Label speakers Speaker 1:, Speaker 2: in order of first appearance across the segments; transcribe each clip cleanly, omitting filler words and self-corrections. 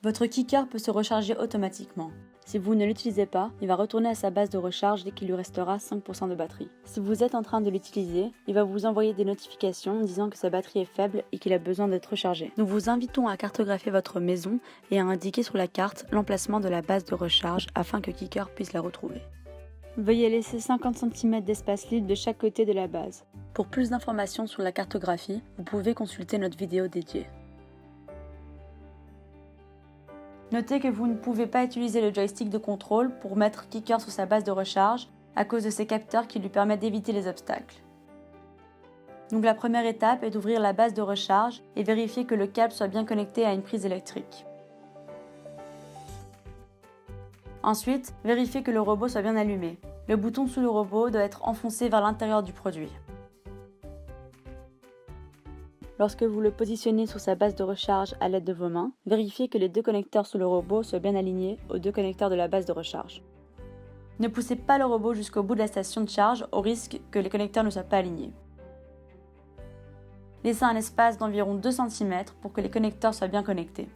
Speaker 1: Votre kicker peut se recharger automatiquement. Si vous ne l'utilisez pas, il va retourner à sa base de recharge dès qu'il lui restera 5% de batterie. Si vous êtes en train de l'utiliser, il va vous envoyer des notifications disant que sa batterie est faible et qu'il a besoin d'être rechargé. Nous vous invitons à cartographier votre maison et à indiquer sur la carte l'emplacement de la base de recharge afin que Kicker puisse la retrouver. Veuillez laisser 50 cm d'espace libre de chaque côté de la base. Pour plus d'informations sur la cartographie, vous pouvez consulter notre vidéo dédiée. Notez que vous ne pouvez pas utiliser le joystick de contrôle pour mettre Kicker sur sa base de recharge à cause de ses capteurs qui lui permettent d'éviter les obstacles. Donc la première étape est d'ouvrir la base de recharge et vérifier que le câble soit bien connecté à une prise électrique. Ensuite, vérifiez que le robot soit bien allumé. Le bouton sous le robot doit être enfoncé vers l'intérieur du produit. Lorsque vous le positionnez sur sa base de recharge à l'aide de vos mains, vérifiez que les deux connecteurs sous le robot soient bien alignés aux deux connecteurs de la base de recharge. Ne poussez pas le robot jusqu'au bout de la station de charge au risque que les connecteurs ne soient pas alignés. Laissez un espace d'environ 2 cm pour que les connecteurs soient bien connectés.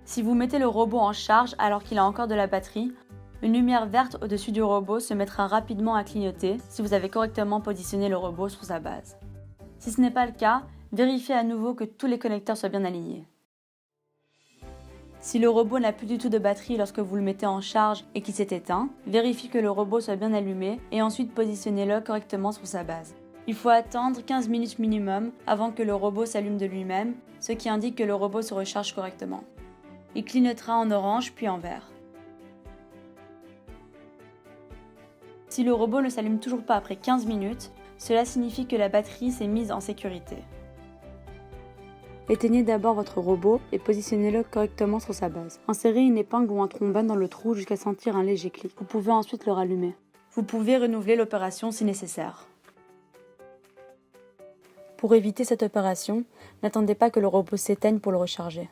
Speaker 1: Si vous mettez le robot en charge alors qu'il a encore de la batterie, une lumière verte au-dessus du robot se mettra rapidement à clignoter si vous avez correctement positionné le robot sur sa base. Si ce n'est pas le cas, vérifiez à nouveau que tous les connecteurs soient bien alignés. Si le robot n'a plus du tout de batterie lorsque vous le mettez en charge et qu'il s'est éteint, vérifiez que le robot soit bien allumé et ensuite positionnez-le correctement sur sa base. Il faut attendre 15 minutes minimum avant que le robot s'allume de lui-même, ce qui indique que le robot se recharge correctement. Il clignotera en orange puis en vert. Si le robot ne s'allume toujours pas après 15 minutes, cela signifie que la batterie s'est mise en sécurité. Éteignez d'abord votre robot et positionnez-le correctement sur sa base. Insérez une épingle ou un trombone dans le trou jusqu'à sentir un léger clic. Vous pouvez ensuite le rallumer. Vous pouvez renouveler l'opération si nécessaire. Pour éviter cette opération, n'attendez pas que le robot s'éteigne pour le recharger.